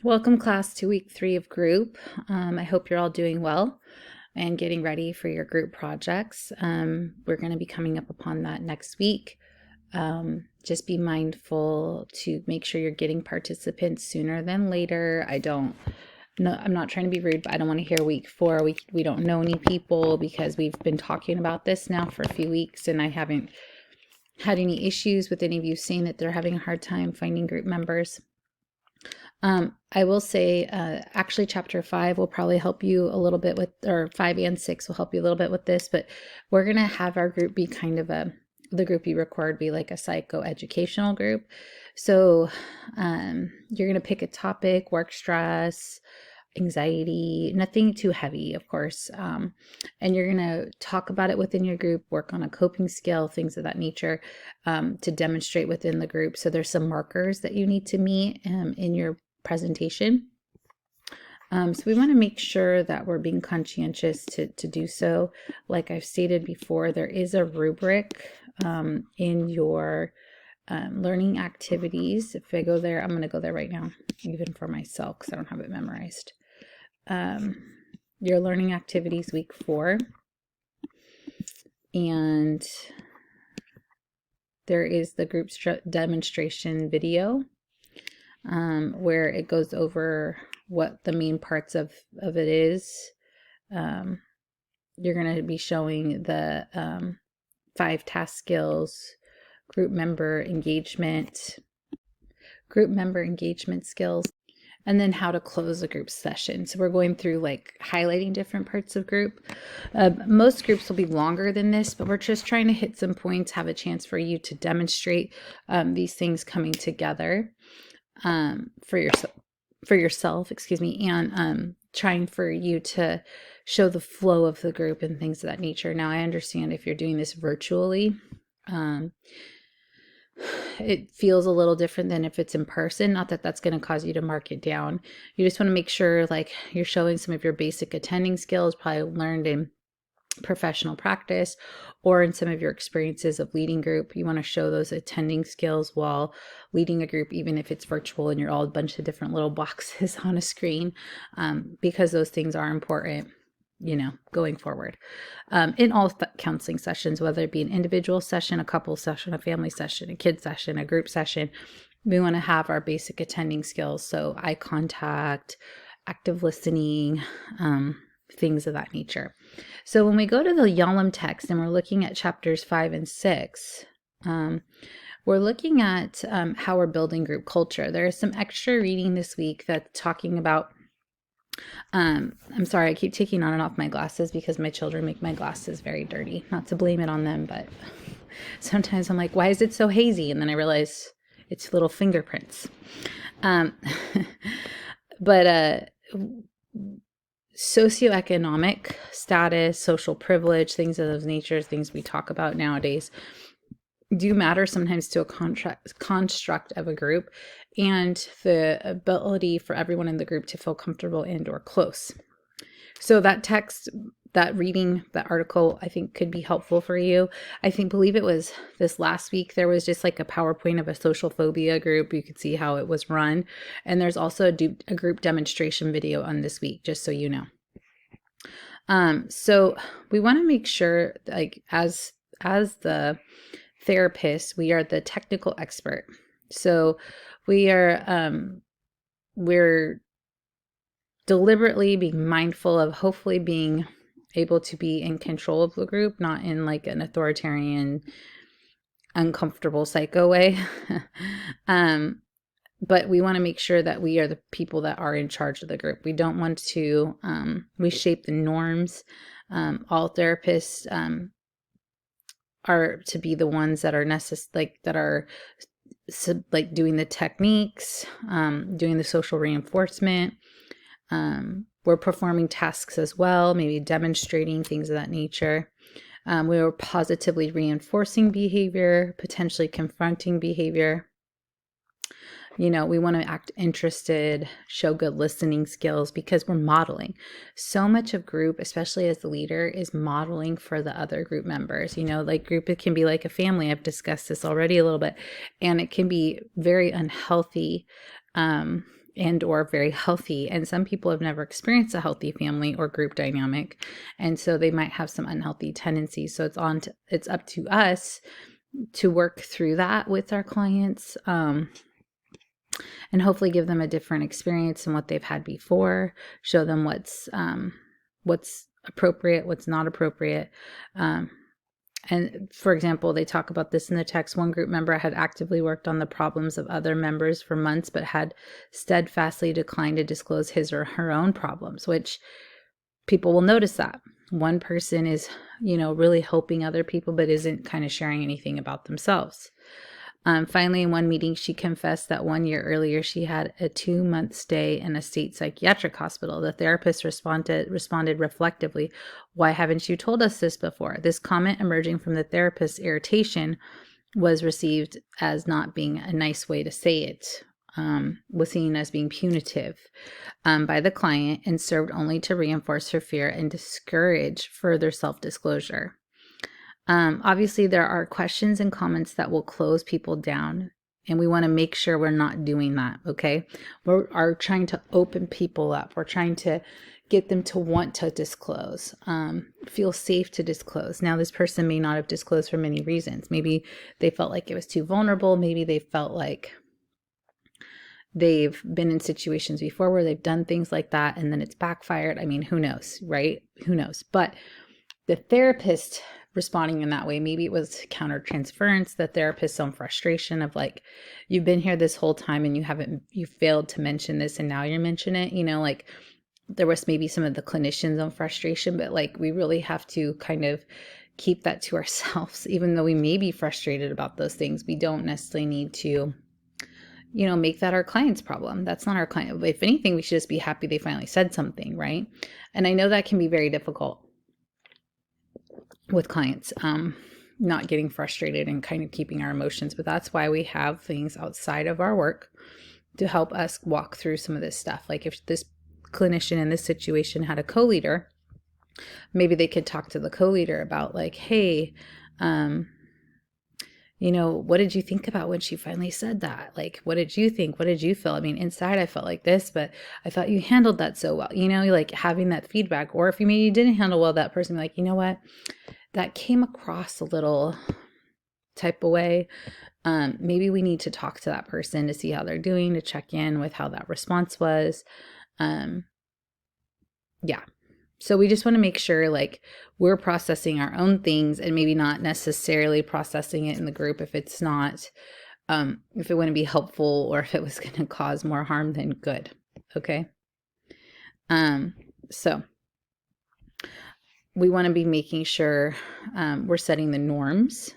Welcome, class, to week 3 of group. I hope you're all doing well and getting ready for your group projects. We're going to be coming up upon that next week. Just be mindful to make sure you're getting participants sooner than later. I'm not trying to be rude, but I don't want to hear week 4. We don't know any people because we've been talking about this now for a few weeks, and I haven't had any issues with any of you saying that they're having a hard time finding group members. I will say, actually, chapter 5 will probably help you a little bit with, or 5 and 6 will help you a little bit with this, but we're going to have our group be kind of the group you record be like a psychoeducational group. So you're going to pick a topic, work stress, anxiety, nothing too heavy, of course. And you're going to talk about it within your group, work on a coping skill, things of that nature, to demonstrate within the group. So there's some markers that you need to meet in your presentation. So we want to make sure that we're being conscientious to do so. Like I've stated before, there is a rubric in your learning activities. If I go there, I'm going to go there right now, even for myself, because I don't have it memorized. Your learning activities week 4. And there is the group demonstration video where it goes over what the main parts of it is. You're going to be showing the 5 task skills, group member engagement skills, and then how to close a group session. So we're going through like highlighting different parts of group. Most groups will be longer than this, but we're just trying to hit some points, have a chance for you to demonstrate these things coming together for yourself, and trying for you to show the flow of the group and things of that nature. Now, I understand if you're doing this virtually, it feels a little different than if it's in person. Not that that's going to cause you to mark it down. You just want to make sure like you're showing some of your basic attending skills, probably learned in professional practice or in some of your experiences of leading group. You want to show those attending skills while leading a group, even if it's virtual and you're all a bunch of different little boxes on a screen, because those things are important, going forward. In all counseling sessions, whether it be an individual session, a couple session, a family session, a kid session, a group session, we want to have our basic attending skills. So eye contact, active listening, things of that nature. So when we go to the Yalom text and we're looking at chapters 5 and 6, we're looking at how we're building group culture. There is some extra reading this week that's talking about, I'm sorry, I keep taking on and off my glasses because my children make my glasses very dirty. Not to blame it on them, but sometimes I'm like, why is it so hazy? And then I realize it's little fingerprints. But socioeconomic status, social privilege, things of those natures, things we talk about nowadays, do matter sometimes to a construct of a group and the ability for everyone in the group to feel comfortable and or close. So that text, that reading, that article, I think could be helpful for you. Believe it was this last week, there was just like a PowerPoint of a social phobia group. You could see how it was run. And there's also a group demonstration video on this week, just so you know. So we want to make sure, like, as the therapist, we are the technical expert. So we're deliberately being mindful of hopefully being able to be in control of the group, not in like an authoritarian, uncomfortable psycho way. But we want to make sure that we are the people that are in charge of the group. We don't want to reshape the norms. All therapists are to be the ones that are like doing the techniques, doing the social reinforcement. We're performing tasks as well, maybe demonstrating things of that nature. We are positively reinforcing behavior, potentially confronting behavior. We want to act interested, show good listening skills because we're modeling. So much of group, especially as the leader, is modeling for the other group members. Like group, it can be like a family. I've discussed this already a little bit, and it can be very unhealthy and or very healthy. And some people have never experienced a healthy family or group dynamic. And so they might have some unhealthy tendencies. So it's up to us to work through that with our clients, and hopefully give them a different experience than what they've had before, show them what's appropriate, what's not appropriate. And for example, they talk about this in the text. One group member had actively worked on the problems of other members for months, but had steadfastly declined to disclose his or her own problems, which people will notice that. One person is, really helping other people, but isn't kind of sharing anything about themselves. Finally, in one meeting, she confessed that 1 year earlier, she had a 2-month stay in a state psychiatric hospital. The therapist responded reflectively, "Why haven't you told us this before?" This comment, emerging from the therapist's irritation, was received as not being a nice way to say it, was seen as being punitive by the client, and served only to reinforce her fear and discourage further self-disclosure. Obviously, there are questions and comments that will close people down, and we want to make sure we're not doing that, okay? We are trying to open people up. We're trying to get them to want to disclose, feel safe to disclose. Now, this person may not have disclosed for many reasons. Maybe they felt like it was too vulnerable. Maybe they felt like they've been in situations before where they've done things like that and then it's backfired. I mean, who knows, right? Who knows? But the therapist responding in that way, maybe it was countertransference, the therapist's own frustration of like, you've been here this whole time and you failed to mention this and now you're mentioning it, like there was maybe some of the clinician's own frustration, but like we really have to kind of keep that to ourselves. Even though we may be frustrated about those things, we don't necessarily need to make that our client's problem. That's not our client. If anything, we should just be happy they finally said something, right? And I know that can be very difficult with clients, not getting frustrated and kind of keeping our emotions, but that's why we have things outside of our work to help us walk through some of this stuff. Like if this clinician in this situation had a co-leader, maybe they could talk to the co-leader about like, hey, what did you think about when she finally said that? Like, what did you think? What did you feel? I mean, inside I felt like this, but I thought you handled that so well, like having that feedback. Or if you didn't handle well, that person be like, you know what, that came across a little type of way. Maybe we need to talk to that person to see how they're doing, to check in with how that response was. Yeah. So we just want to make sure like we're processing our own things and maybe not necessarily processing it in the group if it's not, if it wouldn't be helpful or if it was going to cause more harm than good. Okay. So we want to be making sure we're setting the norms.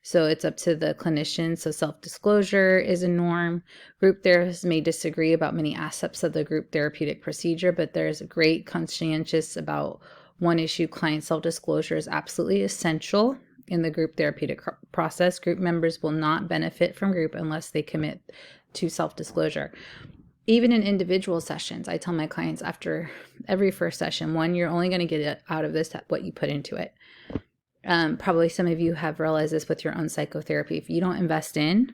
So it's up to the clinician. So self-disclosure is a norm. Group therapists may disagree about many aspects of the group therapeutic procedure, but there's a great conscientious about one issue. Client self-disclosure is absolutely essential in the group therapeutic process. Group members will not benefit from group unless they commit to self-disclosure. Even in individual sessions, I tell my clients after every first session, one, you're only going to get out of this what you put into it. Probably some of you have realized this with your own psychotherapy. If you don't invest in,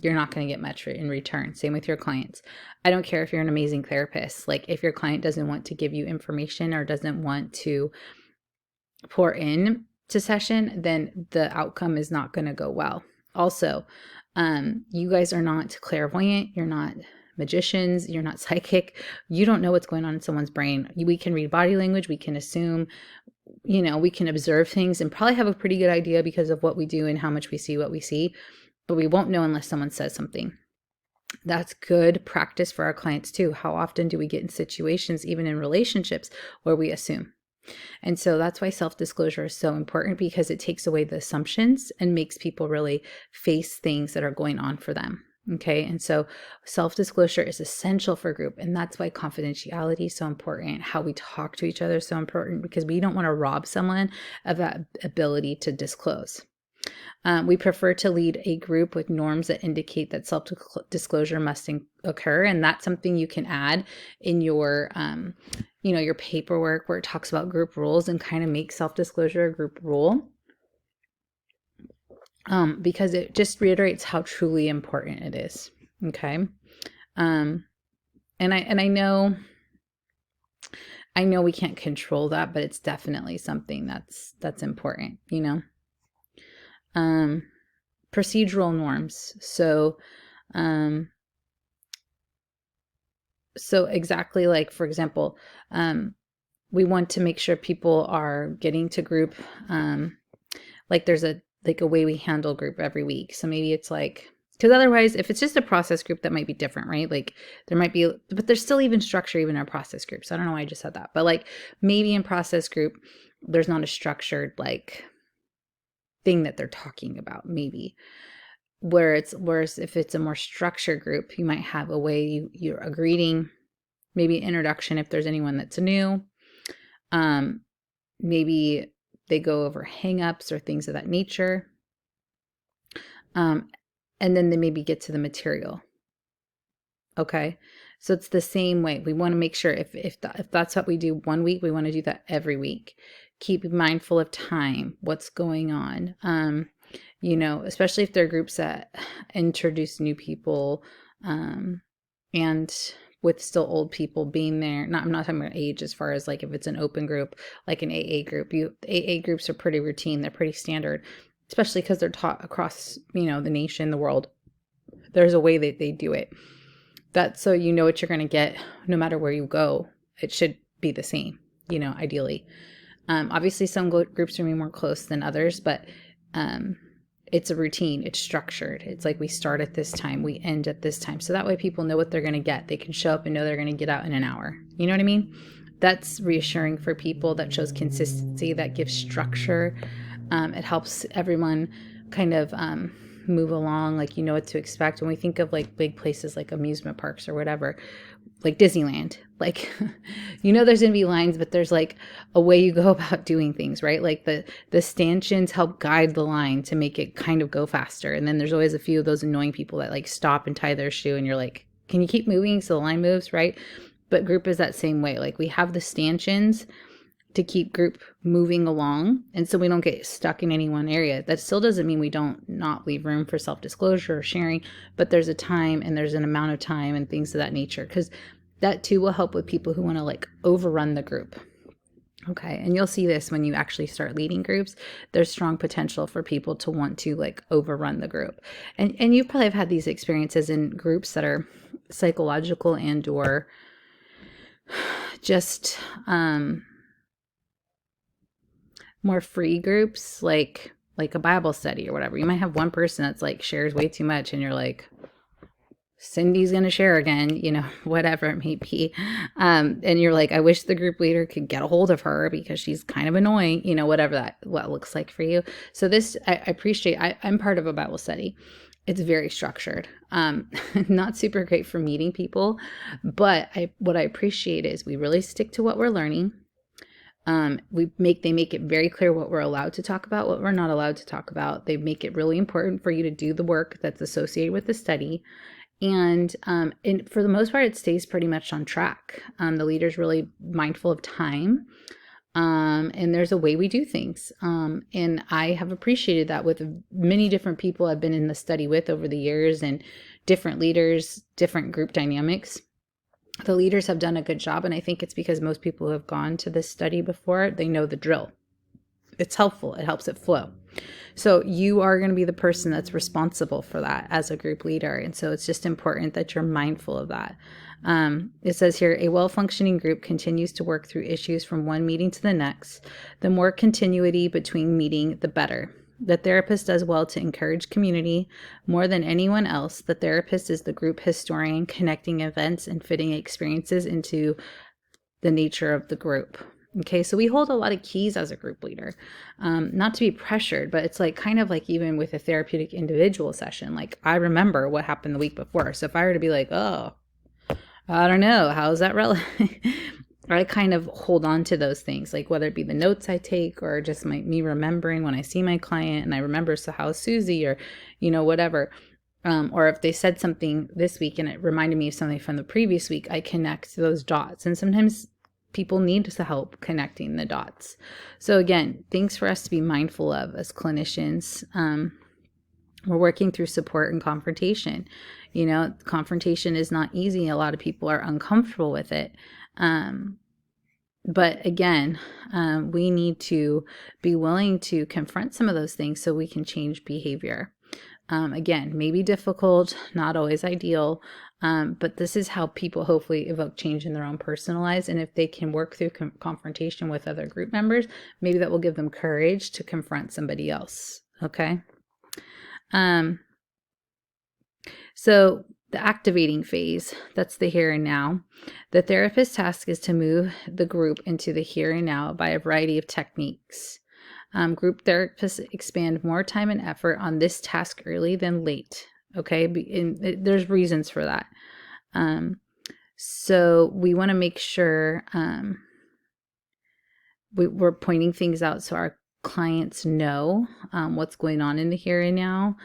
you're not going to get much in return. Same with your clients. I don't care if you're an amazing therapist. Like if your client doesn't want to give you information or doesn't want to pour in to session, then the outcome is not going to go well. Also, you guys are not clairvoyant. You're not magicians. You're not psychic. You don't know what's going on in someone's brain. We can read body language. We can assume, we can observe things and probably have a pretty good idea because of what we do and how much we see what we see, but we won't know unless someone says something. That's good practice for our clients too. How often do we get in situations, even in relationships, where we assume? And so that's why self-disclosure is so important, because it takes away the assumptions and makes people really face things that are going on for them. Okay. And so self-disclosure is essential for group. And that's why confidentiality is so important. How we talk to each other is so important, because we don't want to rob someone of that ability to disclose. We prefer to lead a group with norms that indicate that self-disclosure must occur. And that's something you can add in your, your paperwork where it talks about group rules, and kind of make self-disclosure a group rule. Because it just reiterates how truly important it is. Okay. And I know we can't control that, but it's definitely something that's important, you know. Procedural norms. So exactly, like, for example, we want to make sure people are getting to group, like there's a way we handle group every week. So maybe it's like, because otherwise, if it's just a process group, that might be different, right? Like there might be, but there's still even structure even in our process groups. I don't know why I just said that, but like maybe in process group, there's not a structured like thing that they're talking about, maybe. Whereas if it's a more structured group, you might have a way you're a greeting, maybe introduction if there's anyone that's new. Maybe they go over hangups or things of that nature. And then they maybe get to the material. Okay. So it's the same way. We want to make sure if that's what we do one week, we want to do that every week. Keep mindful of time, what's going on. You know, especially if there are groups that introduce new people, and with still old people being there. I'm not talking about age as far as like if it's an open group, like an AA group. AA groups are pretty routine. They're pretty standard, especially because they're taught across, you know, the nation, the world. There's a way that they do it. That's so you know what you're going to get no matter where you go. It should be the same, you know, ideally. Obviously, some groups are more close than others, but it's a routine. It's structured. It's like we start at this time, we end at this time. So that way people know what they're going to get. They can show up and know they're going to get out in an hour. You know what I mean? That's reassuring for people. That shows consistency. That gives structure. It helps everyone kind of move along, like you know what to expect. When we think of like big places like amusement parks or whatever, like Disneyland, like you know there's gonna be lines, but there's like a way you go about doing things, right? Like the stanchions help guide the line to make it kind of go faster, and then there's always a few of those annoying people that like stop and tie their shoe, and you're like, can you keep moving so the line moves, right? But group is that same way. Like we have the stanchions to keep group moving along, and so we don't get stuck in any one area. That still doesn't mean we don't not leave room for self-disclosure or sharing, but there's a time and there's an amount of time and things of that nature, because that too will help with people who want to like overrun the group. Okay, and you'll see this when you actually start leading groups. There's strong potential for people to want to like overrun the group, and you probably have had these experiences in groups that are psychological and or just more free groups, like a Bible study or whatever. You might have one person that's like shares way too much, and you're like, Cindy's going to share again, you know, whatever it may be. And you're like, I wish the group leader could get a hold of her because she's kind of annoying, you know, whatever what looks like for you. So this, I appreciate, I'm part of a Bible study. It's very structured, not super great for meeting people, but what I appreciate is we really stick to what we're learning. They make it very clear what we're allowed to talk about, what we're not allowed to talk about. They make it really important for you to do the work that's associated with the study. And for the most part, it stays pretty much on track. The leader's really mindful of time. And there's a way we do things. And I have appreciated that with many different people I've been in the study with over the years, and different leaders, different group dynamics. The leaders have done a good job, and I think it's because most people who have gone to this study before, they know the drill. It's helpful. It helps it flow. So you are going to be the person that's responsible for that as a group leader, and so it's just important that you're mindful of that. It says here, a well-functioning group continues to work through issues from one meeting to the next. The more continuity between meeting, the better. The therapist does well to encourage community. More than anyone else, the therapist is the group historian, connecting events and fitting experiences into the nature of the group. Okay, so we hold a lot of keys as a group leader, not to be pressured, but it's like kind of like even with a therapeutic individual session, like I remember what happened the week before. So if I were to be like, oh, I don't know, how's that relevant? I kind of hold on to those things, like whether it be the notes I take or just me remembering when I see my client and I remember, so how's Susie, or, you know, whatever. Or if they said something this week and it reminded me of something from the previous week, I connect those dots. And sometimes people need to help connecting the dots. So again, things for us to be mindful of as clinicians. We're working through support and confrontation. You know, confrontation is not easy. A lot of people are uncomfortable with it. But again, we need to be willing to confront some of those things so we can change behavior. Again, maybe difficult, not always ideal, but this is how people hopefully evoke change in their own personal lives. And if they can work through confrontation with other group members, maybe that will give them courage to confront somebody else. Okay. So the activating phase, that's the here and now. The therapist's task is to move the group into the here and now by a variety of techniques. Group therapists expend more time and effort on this task early than late. Okay, and there's reasons for that. So we want to make sure we're pointing things out so our clients know what's going on in the here and now.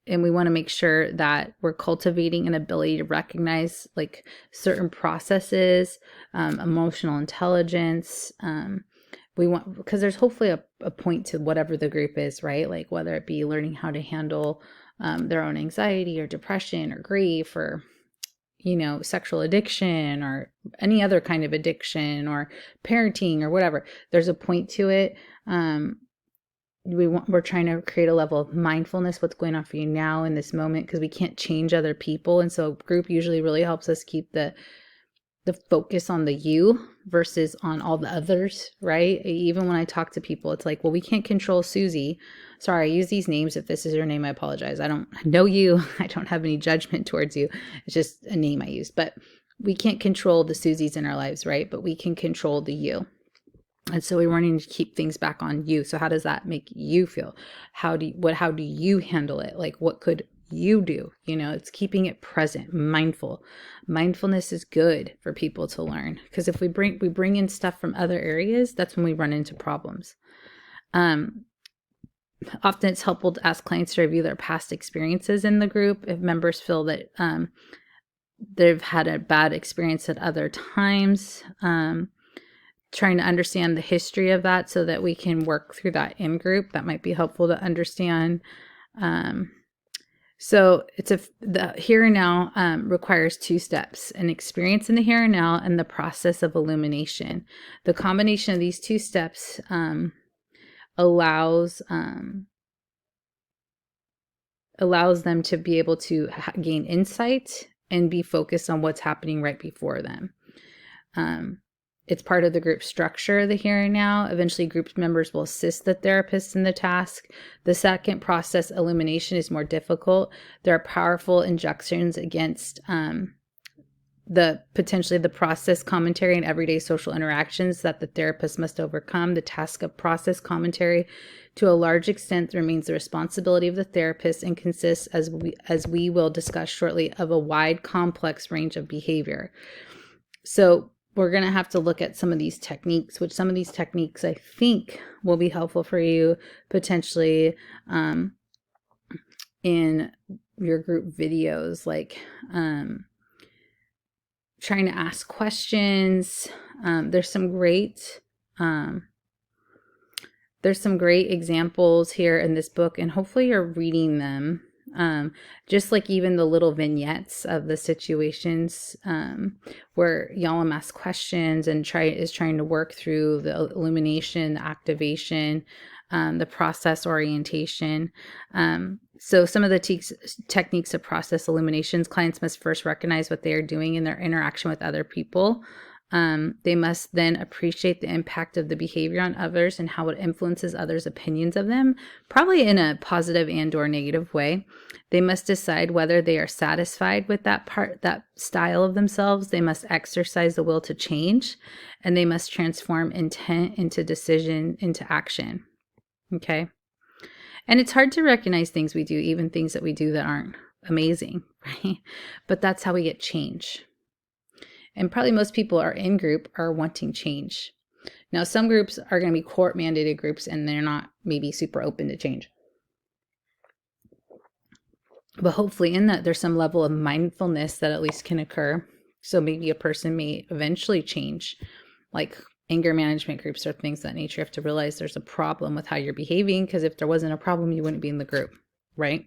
And we want to make sure that we're cultivating an ability to recognize like certain processes, emotional intelligence. We want, because there's hopefully a point to whatever the group is, right? Like whether it be learning how to handle their own anxiety or depression or grief or, you know, sexual addiction or any other kind of addiction or parenting or whatever. There's a point to it. We're trying to create a level of mindfulness, what's going on for you now in this moment, because we can't change other people. And so group usually really helps us keep the focus on the you versus on all the others, right? Even when I talk to people, it's like, well, we can't control Susie. Sorry, I use these names. If this is your name, I apologize. I don't know you. I don't have any judgment towards you. It's just a name I use. But we can't control the Susies in our lives, right? But we can control the you. And so we're wanting to keep things back on you. So how does that make you feel? How do you handle it? Like, what could you do? You know, it's keeping it present, mindful. Mindfulness is good for people to learn, because if we bring in stuff from other areas, that's when we run into problems. Often it's helpful to ask clients to review their past experiences in the group. If members feel that they've had a bad experience at other times, trying to understand the history of that so that we can work through that in group. That might be helpful to understand. So the here and now requires two steps: an experience in the here and now and the process of illumination. The combination of these two steps allows them to be able to gain insight and be focused on what's happening right before them. It's part of the group structure, the here and now. Eventually, group members will assist the therapist in the task. The second process, illumination, is more difficult. There are powerful injunctions against potentially the process commentary and everyday social interactions that the therapist must overcome. The task of process commentary, to a large extent, remains the responsibility of the therapist and consists, as we will discuss shortly, of a wide, complex range of behavior. So we're going to have to look at some of these techniques, which some of these techniques I think will be helpful for you potentially in your group videos, like trying to ask questions. There's some great examples here in this book, and hopefully you're reading them. Just like even the little vignettes of the situations where Yalom asks questions and is trying to work through the illumination, the activation, the process orientation. So some of the techniques of process illuminations: clients must first recognize what they are doing in their interaction with other people. They must then appreciate the impact of the behavior on others and how it influences others' opinions of them, probably in a positive and or negative way. They must decide whether they are satisfied with that style of themselves. They must exercise the will to change, and they must transform intent into decision, into action. Okay. And it's hard to recognize things we do, even things that we do that aren't amazing, right? But that's how we get change. And probably most people in group are wanting change. Now, some groups are going to be court mandated groups and they're not maybe super open to change. But hopefully in that, there's some level of mindfulness that at least can occur. So maybe a person may eventually change, like anger management groups or things of that nature, you have to realize there's a problem with how you're behaving, because if there wasn't a problem, you wouldn't be in the group, right?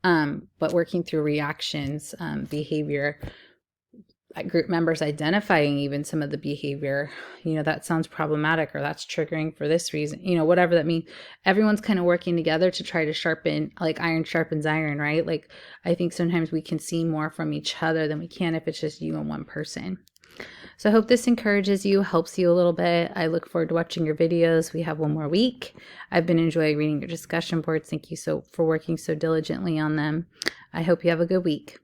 But working through reactions, behavior, group members identifying even some of the behavior, that sounds problematic, or that's triggering for this reason, whatever that means. Everyone's kind of working together to try to sharpen, like iron sharpens iron, right? Like, I think sometimes we can see more from each other than we can if it's just you and one person. So I hope this encourages you, helps you a little bit. I look forward to watching your videos. We have one more week. I've been enjoying reading your discussion boards. Thank you for working so diligently on them. I hope you have a good week.